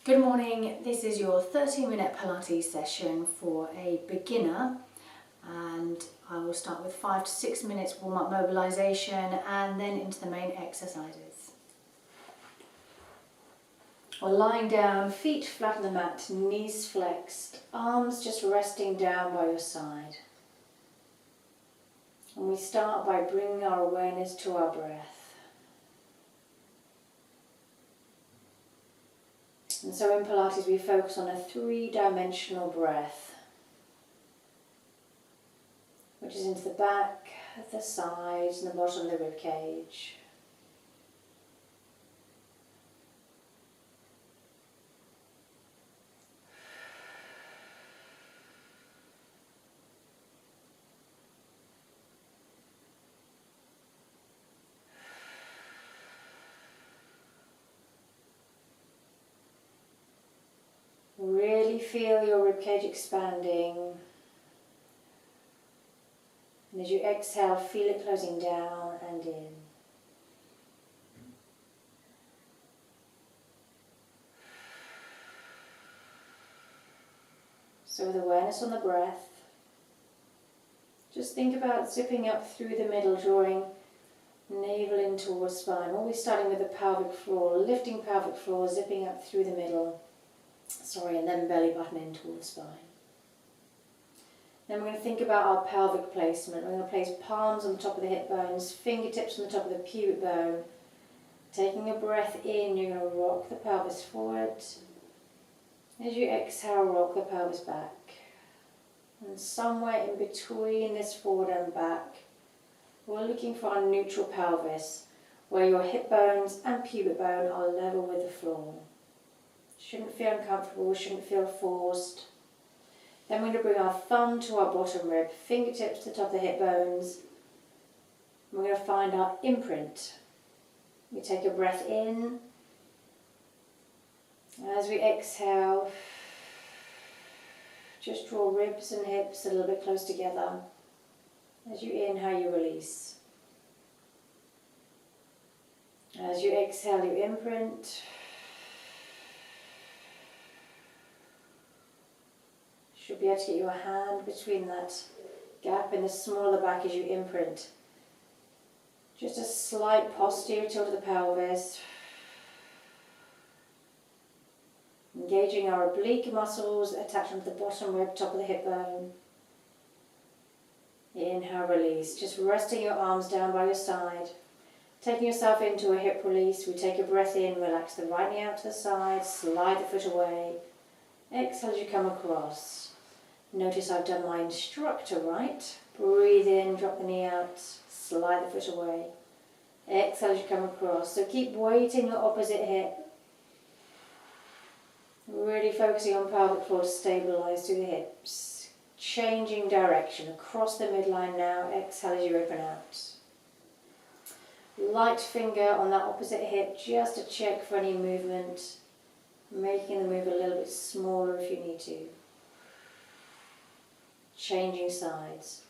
Good morning, this is your 30-minute Pilates session for a beginner, and I will start with 5 to 6 minutes warm-up mobilisation and then into the main exercises. Or lying down, feet flat on the mat, knees flexed, arms just resting down by your side. And we start by bringing our awareness to our breath. And so in Pilates we focus on a 3-dimensional breath, which is into the back, the sides and the bottom of the rib cage. Really feel your ribcage expanding, and as you exhale, feel it closing down and in. So with awareness on the breath, just think about zipping up through the middle, drawing navel in towards spine, always starting with the pelvic floor, lifting pelvic floor, zipping up through the middle. And then belly button in towards spine. Then we're going to think about our pelvic placement. We're going to place palms on the top of the hip bones, fingertips on the top of the pubic bone. Taking a breath in, you're going to rock the pelvis forward. As you exhale, rock the pelvis back. And somewhere in between this forward and back, we're looking for our neutral pelvis, where your hip bones and pubic bone are level with the floor. Shouldn't feel uncomfortable, shouldn't feel forced. Then we're going to bring our thumb to our bottom rib, fingertips to the top of the hip bones. We're going to find our imprint. We take a breath in. As we exhale, just draw ribs and hips a little bit close together. As you inhale, you release. As you exhale, you imprint. Should be able to get your hand between that gap in the small of the back as you imprint. Just a slight posterior tilt of the pelvis. Engaging our oblique muscles attached to the bottom rib, top of the hip bone. Inhale, release. Just resting your arms down by your side. Taking yourself into a hip release. We take a breath in, relax the right knee out to the side, slide the foot away. Exhale as you come across. Notice I've done my instructor right. Breathe in, drop the knee out, slide the foot away. Exhale as you come across. So keep weighting your opposite hip. Really focusing on pelvic floor to stabilise through the hips. Changing direction across the midline now. Exhale as you open out. Light finger on that opposite hip just to check for any movement. Making the move a little bit smaller if you need to. Changing sides.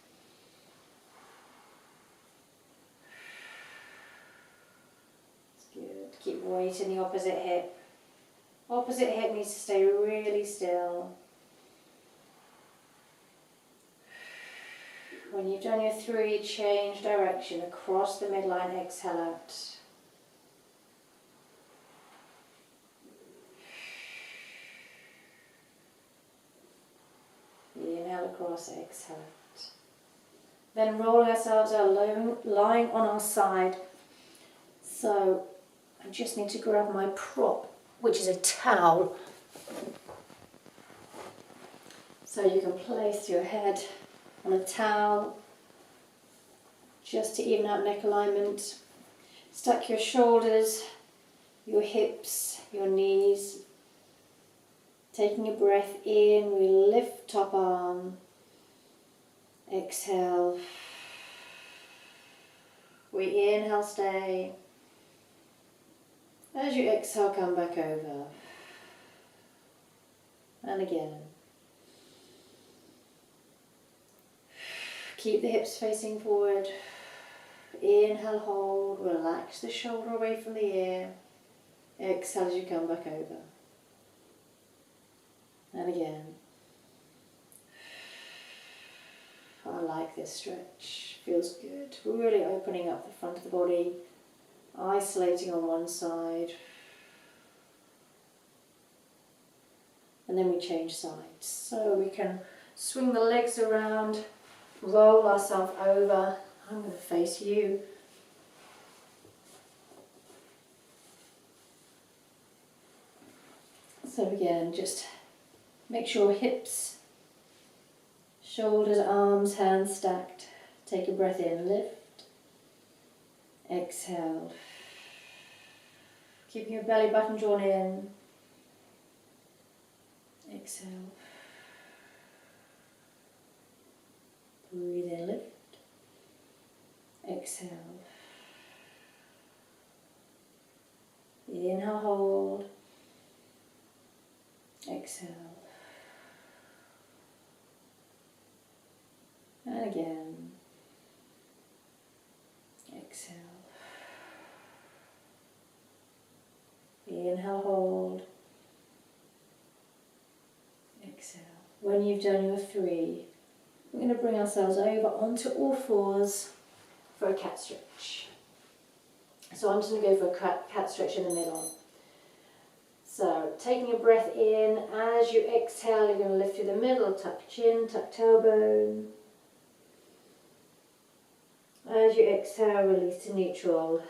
That's good. Keep weight in the opposite hip. Opposite hip needs to stay really still. When you've done your 3, change direction across the midline, exhale out. Inhale across, exhale out. Then roll ourselves out, lying on our side. So I just need to grab my prop, which is a towel. So you can place your head on a towel just to even out neck alignment. Stack your shoulders, your hips, your knees. Taking a breath in, we lift top arm. Exhale. We inhale, stay. As you exhale, come back over. And again. Keep the hips facing forward. Inhale, hold, relax the shoulder away from the ear. Exhale as you come back over. And again. I like this stretch, feels good. Really opening up the front of the body, isolating on one side. And then we change sides. So we can swing the legs around, roll ourselves over. I'm going to face you. So again, just make sure hips, shoulders, arms, hands stacked. Take a breath in, lift. Exhale. Keeping your belly button drawn in. Exhale. Breathe in, lift. Exhale. Inhale, hold. Exhale. And again. Exhale. Inhale, hold. Exhale. When you've done your 3, we're going to bring ourselves over onto all fours for a cat stretch. So I'm just going to go for a cat stretch in the middle. So taking a breath in, as you exhale, you're going to lift through the middle, tuck chin, tuck tailbone. As you exhale, release to neutral.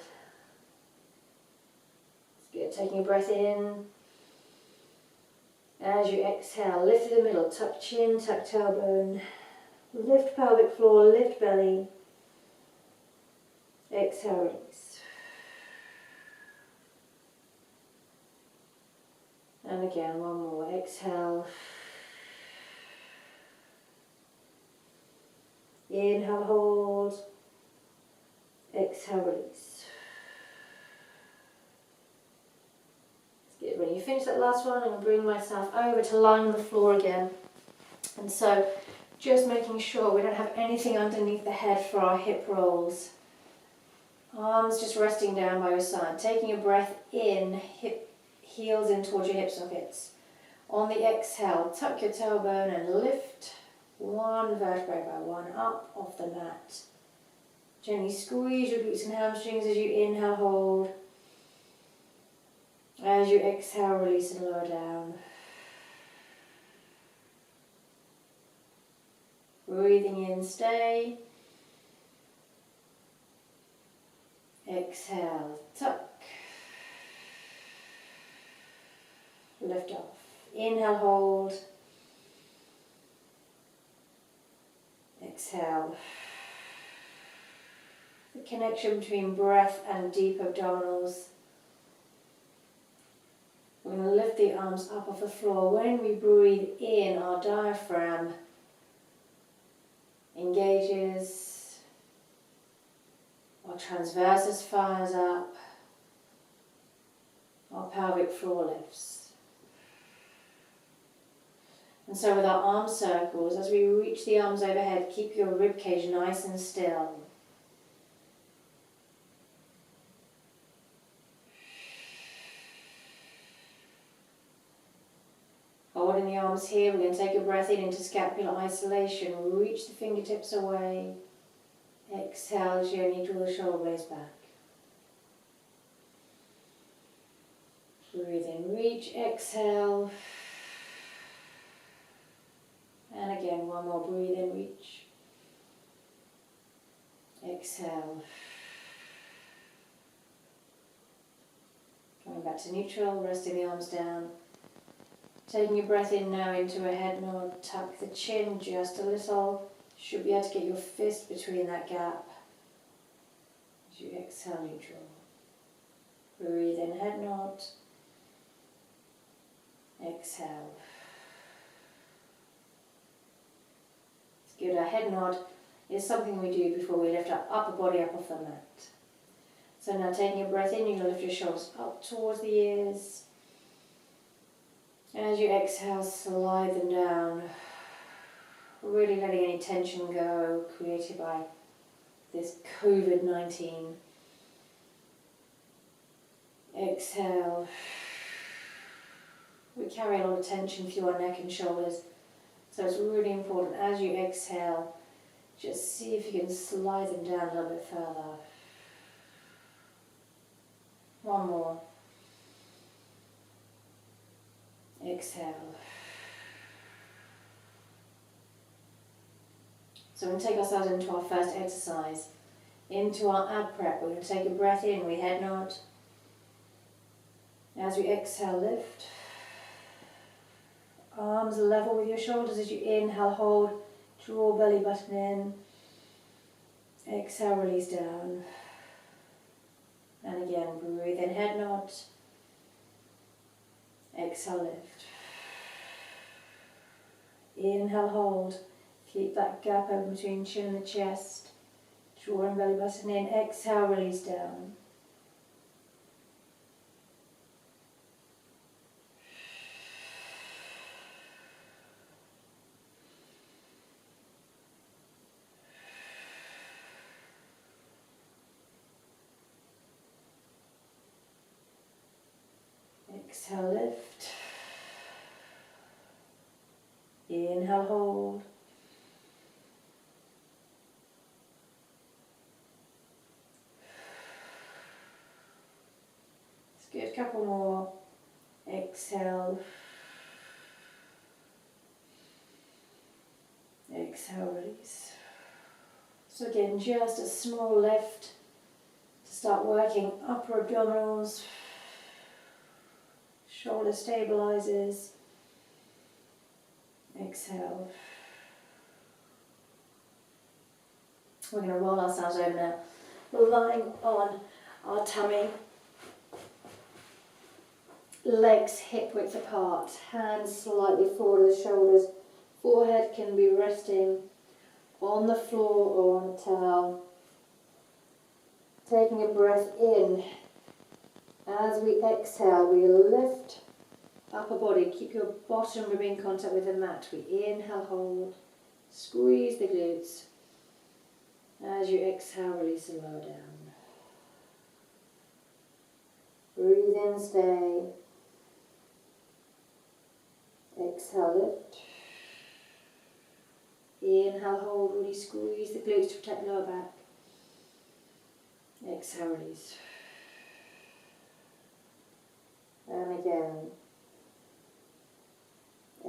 That's good. Taking a breath in. As you exhale, lift through the middle, tuck chin, tuck tailbone. Lift pelvic floor, lift belly. Exhale, release. And again, one more. Exhale. Inhale, hold. Exhale, release. That's good. When you finish that last one, I'm going to bring myself over to line on the floor again. And so, just making sure we don't have anything underneath the head for our hip rolls. Arms just resting down by your side. Taking a breath in, heels in towards your hip sockets. On the exhale, tuck your tailbone and lift one vertebrae by one up off the mat. Gently squeeze your glutes and hamstrings as you inhale, hold. As you exhale, release and lower down. Breathing in, stay. Exhale, tuck. Lift off. Inhale, hold. Exhale. The connection between breath and deep abdominals. We're going to lift the arms up off the floor. When we breathe in, our diaphragm engages, our transversus fires up, our pelvic floor lifts. And so with our arm circles, as we reach the arms overhead, keep your rib cage nice and still. Holding the arms here, we're going to take a breath in into scapular isolation. Reach the fingertips away. Exhale, gently draw the shoulder blades back. Breathe in, reach, exhale. And again, one more, breathe in, reach. Exhale. Coming back to neutral, resting the arms down. Taking your breath in now into a head nod, tuck the chin just a little. Should be able to get your fist between that gap. As you exhale, neutral. Breathe in, head nod. Exhale. It's good. A head nod is something we do before we lift our upper body up off the mat. So now taking a breath in, you're going to lift your shoulders up towards the ears. As you exhale, slide them down, really letting any tension go created by this COVID-19. Exhale, We carry a lot of tension through our neck and shoulders. So it's really important as you exhale, just see if you can slide them down a little bit further. One more. Exhale. So we're going to take ourselves into our first exercise, into our ab prep. We're going to take a breath in, we head nod. As we exhale, lift. Arms level with your shoulders as you inhale, hold, draw belly button in. Exhale, release down. And again, breathe in, head nod. Exhale, lift. Inhale, hold. Keep that gap open between chin and the chest. Drawing belly button in. Exhale, release down. Exhale, lift. Inhale, hold. It's good, couple more. Exhale. Exhale, release. So again, just a small lift to start working upper abdominals. Shoulder stabilizers. Exhale. We're going to roll ourselves over now. We're lying on our tummy. Legs hip width apart. Hands slightly forward of the shoulders. Forehead can be resting on the floor or on a towel. Taking a breath in. As we exhale, we lift upper body. Keep your bottom rib in contact with the mat. We inhale, hold, squeeze the glutes. As you exhale, release and lower down. Breathe in, stay. Exhale, lift. Inhale, hold, really squeeze the glutes to protect the lower back. Exhale, release. And again.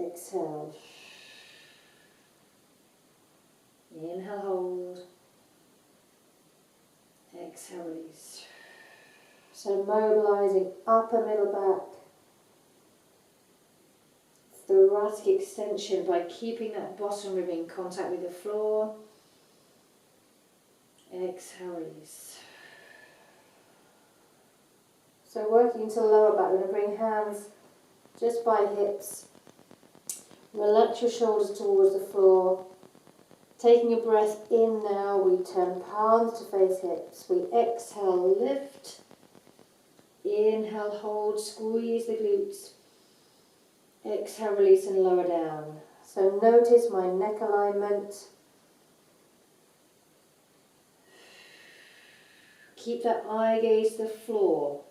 Exhale. Inhale, hold. Exhale, release. So mobilizing upper middle back. Thoracic extension by keeping that bottom rib in contact with the floor. Exhale, release. So working into the lower back, we're going to bring hands just by hips. Relax your shoulders towards the floor. Taking a breath in now, we turn palms to face hips. We exhale, lift. Inhale, hold, squeeze the glutes. Exhale, release and lower down. So notice my neck alignment. Keep that eye gaze to the floor.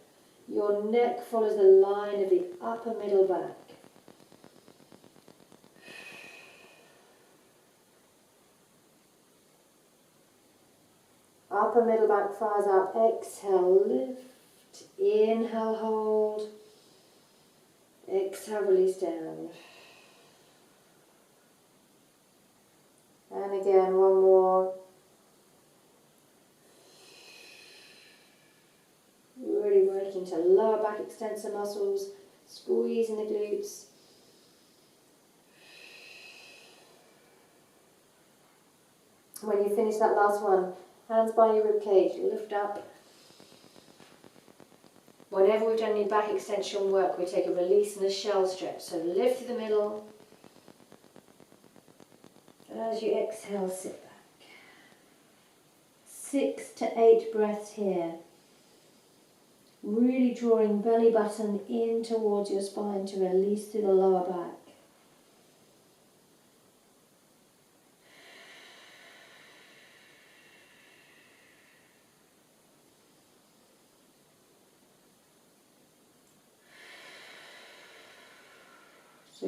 Your neck follows the line of the upper middle back. Upper middle back fires out. Exhale, lift. Inhale, hold. Exhale, release down. And again, one more. Really working to lower back extensor muscles, squeezing the glutes. When you finish that last one, hands by your rib cage, lift up. Whenever we've done any back extension work, we take a release and a shell stretch. So lift to the middle. As you exhale, sit back. 6 to 8 breaths here. Really drawing belly button in towards your spine to release through the lower back.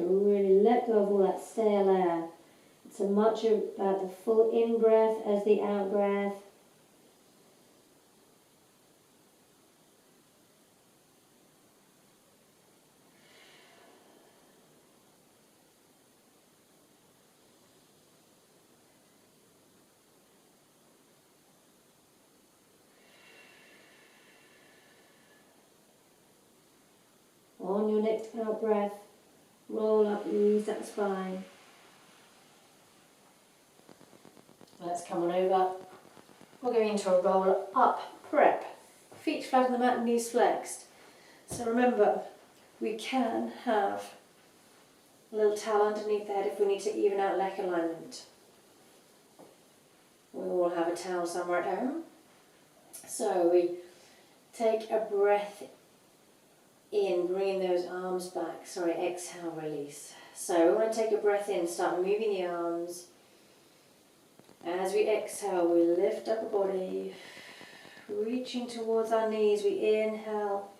So really let go of all that stale air. It's as much about the full in-breath as the out-breath. On your next out breath, roll up, ease that spine. Let's come on over. We're going into a roll up prep. Feet flat on the mat, knees flexed. So remember, we can have a little towel underneath the head if we need to even out leg alignment. We all have a towel somewhere at home. So we take a breath in, bringing those arms back. Sorry, exhale, release. So we want to take a breath in, start moving the arms. As we exhale, we lift up the body, reaching towards our knees. We inhale,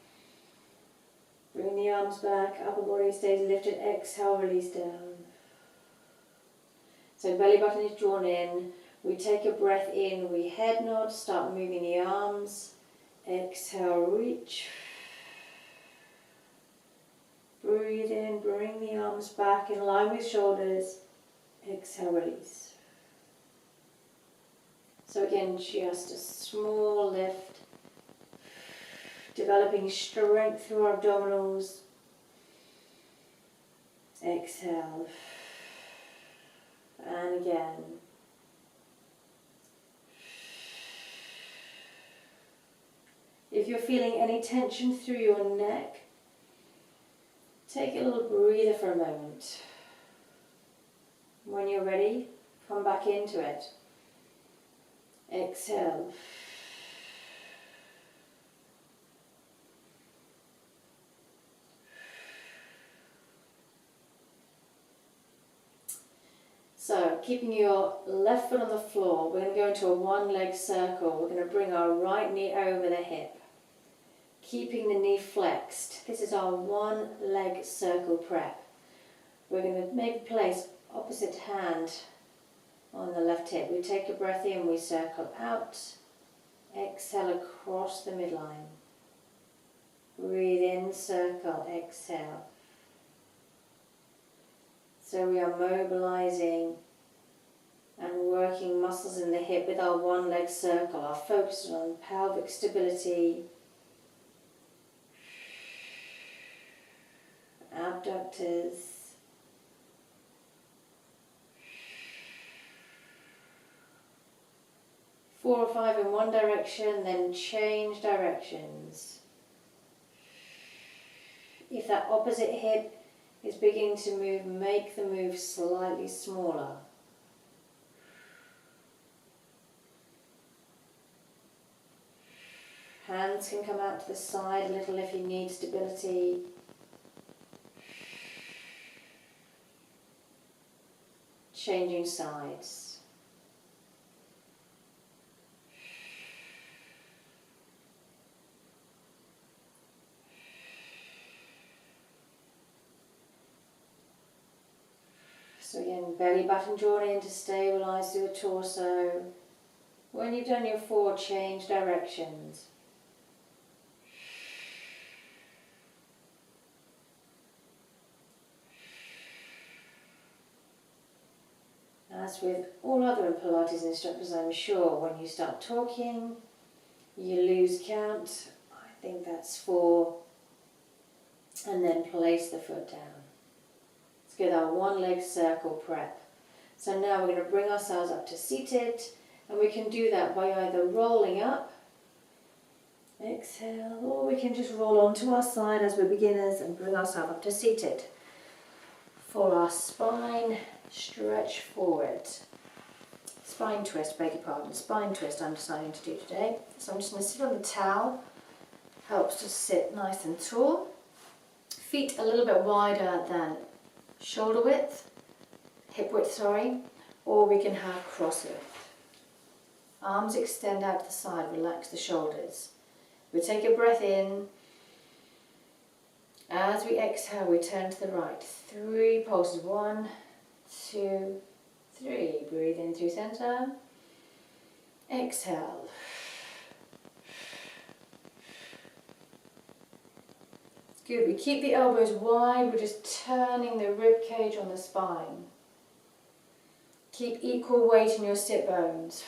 bring the arms back, upper body stays lifted, exhale, release down. So belly button is drawn in. We take a breath in, we head nod, start moving the arms. Exhale, reach. Breathe in, bring the arms back in line with shoulders. Exhale, release. So again, just a small lift. Developing strength through our abdominals. Exhale. And again. If you're feeling any tension through your neck, take a little breather for a moment. When you're ready, come back into it. Exhale. So, keeping your left foot on the floor, we're going to go into a one-leg circle. We're going to bring our right knee over the hip, keeping the knee flexed. This is our one-leg circle prep. We're going to maybe place opposite hand on the left hip. We take a breath in, we circle out, exhale across the midline. Breathe in, circle, exhale. So we are mobilizing and working muscles in the hip with our one leg circle. Our focus is on pelvic stability, abductors, 4 or 5 in one direction, then change directions. If that opposite hip is beginning to move, make the move slightly smaller. Hands can come out to the side a little if you need stability. Changing sides. So again, belly button drawn in to stabilise through the torso. When you've done your 4, change directions. As with all other Pilates instructors, I'm sure, when you start talking, you lose count. I think that's 4. And then place the foot down. Let's get our one leg circle prep. So now we're going to bring ourselves up to seated, and we can do that by either rolling up, exhale, or we can just roll onto our side as we're beginners and bring ourselves up to seated. For our spine, stretch forward. Spine twist, beg your pardon, spine twist I'm deciding to do today. So I'm just going to sit on the towel, helps to sit nice and tall. Feet a little bit wider than shoulder width, hip width, sorry, or we can have cross width. Arms extend out to the side, relax the shoulders. We take a breath in, As we exhale, we turn to the right. 3 pulses. 1, 2, 3. Breathe in through center. Exhale. It's good. We keep the elbows wide. We're just turning the rib cage on the spine. Keep equal weight in your sit bones.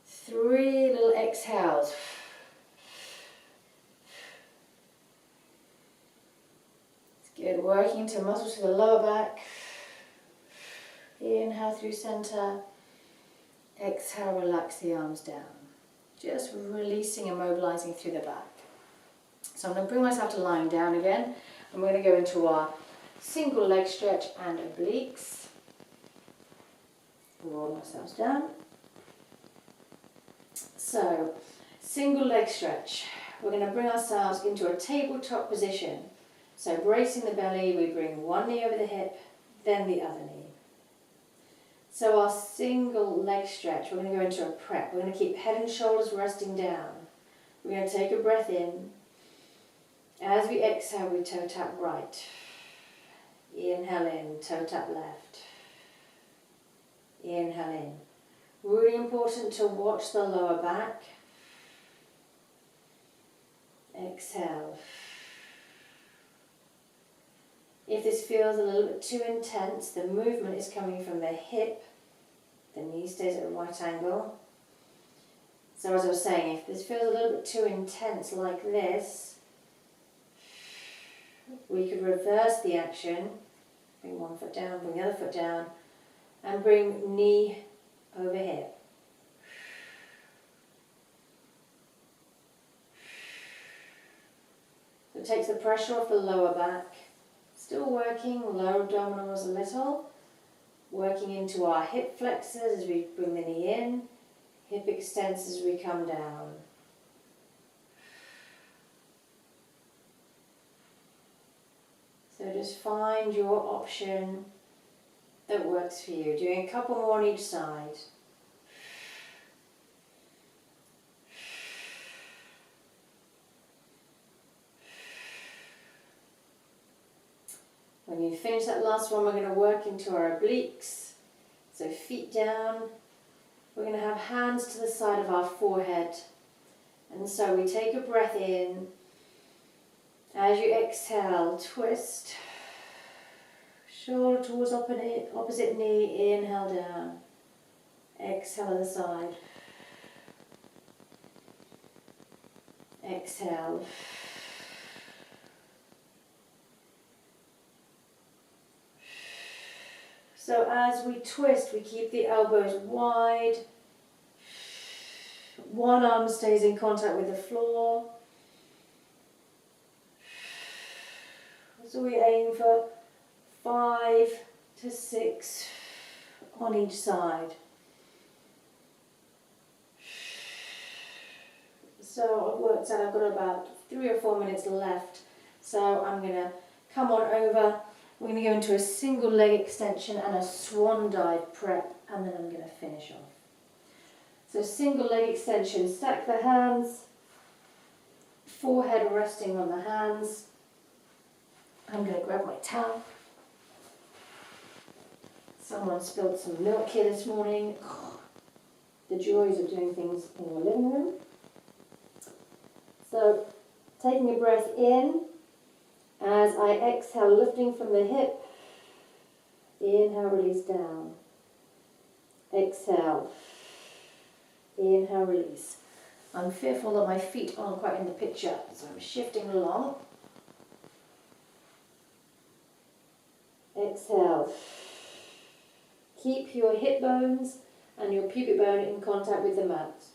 3 little exhales. It's good. Working to muscles to the lower back. Inhale through center. Exhale, relax the arms down. Just releasing and mobilizing through the back. So I'm going to bring myself to lying down again. I'm going to go into our single leg stretch and obliques. Roll ourselves down. So, single leg stretch. We're going to bring ourselves into a tabletop position. So bracing the belly, we bring one knee over the hip, then the other knee. So our single leg stretch, we're going to go into a prep. We're going to keep head and shoulders resting down. We're going to take a breath in. As we exhale, we toe tap right. Inhale in, toe tap left. Inhale in. Really important to watch the lower back. Exhale. If this feels a little bit too intense, the movement is coming from the hip. The knee stays at a right angle. So as I was saying, if this feels a little bit too intense like this, we could reverse the action. Bring one foot down, bring the other foot down, and bring knee over hip. So it takes the pressure off the lower back. Still working lower abdominals a little. Working into our hip flexors as we bring the knee in. Hip extensors as we come down. So just find your option that works for you. Doing a couple more on each side. When you finish that last one, we're going to work into our obliques. So feet down. We're going to have hands to the side of our forehead. And so we take a breath in. As you exhale, twist. Shoulder towards opposite knee, inhale down. Exhale other side. Exhale. So as we twist, we keep the elbows wide. One arm stays in contact with the floor. So we aim for 5 to 6 on each side. So I've worked out I've got about 3 or 4 minutes left. So I'm going to come on over. We're going to go into a single leg extension and a swan dive prep, and then I'm going to finish off. So single leg extension, stack the hands, forehead resting on the hands. I'm going to grab my towel. Someone spilled some milk here this morning. The joys of doing things in your living room. So taking a breath in. As I exhale, lifting from the hip, inhale, release down. Exhale, inhale, release. I'm fearful that my feet aren't quite in the picture, so I'm shifting along. Exhale. Keep your hip bones and your pubic bone in contact with the mat.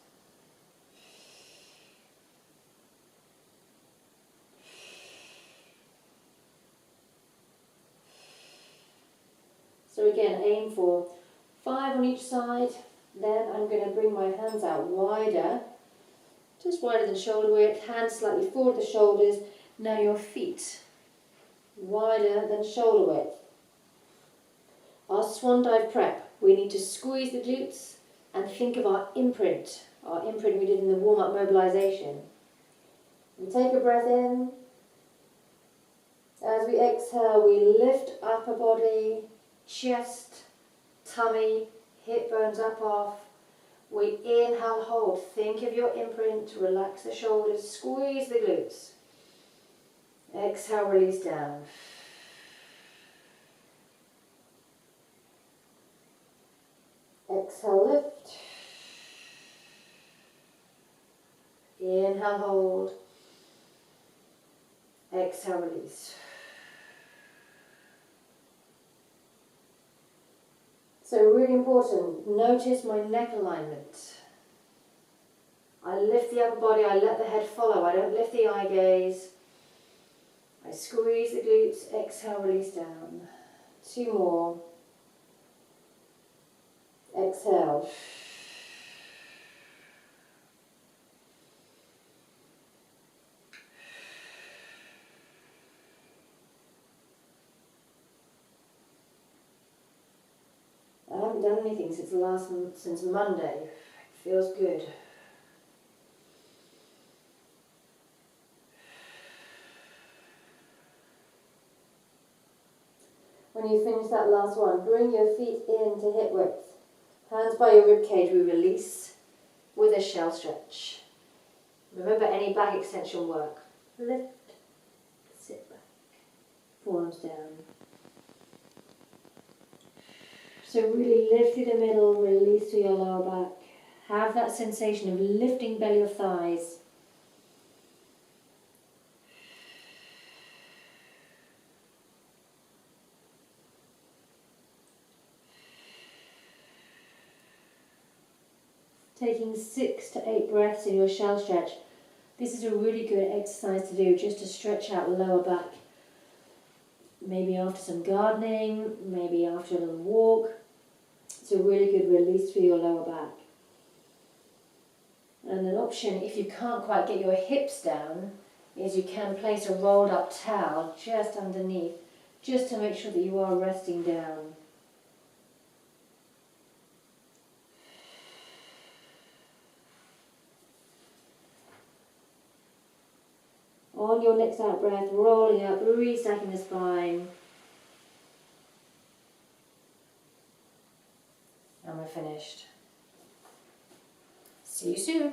So again, aim for 5 on each side. Then I'm going to bring my hands out wider, just wider than shoulder width, hands slightly forward the shoulders. Now your feet wider than shoulder width. Our swan dive prep, we need to squeeze the glutes and think of our imprint we did in the warm-up mobilization. We take a breath in. As we exhale, we lift upper body, chest, tummy, hip bones up off. We inhale, hold. Think of your imprint. Relax the shoulders, squeeze the glutes. Exhale, release down. Exhale, lift. Inhale, hold. Exhale, release. So really important, notice my neck alignment. I lift the upper body, I let the head follow, I don't lift the eye gaze. I squeeze the glutes, exhale, release down. 2 more. Exhale. I haven't done anything since Monday. It feels good. When you finish that last one, bring your feet in to hip width. Hands by your rib cage, we release with a shell stretch. Remember any back extension work. Lift, sit back, forearms down. So really lift through the middle, release through your lower back. Have that sensation of lifting belly of thighs. Taking 6 to 8 breaths in your shell stretch. This is a really good exercise to do just to stretch out the lower back. Maybe after some gardening, maybe after a little walk. It's a really good release through your lower back. And an option, if you can't quite get your hips down, is you can place a rolled up towel just underneath, just to make sure that you are resting down. On your next out breath, rolling up, restacking the spine. And we're finished. See you soon.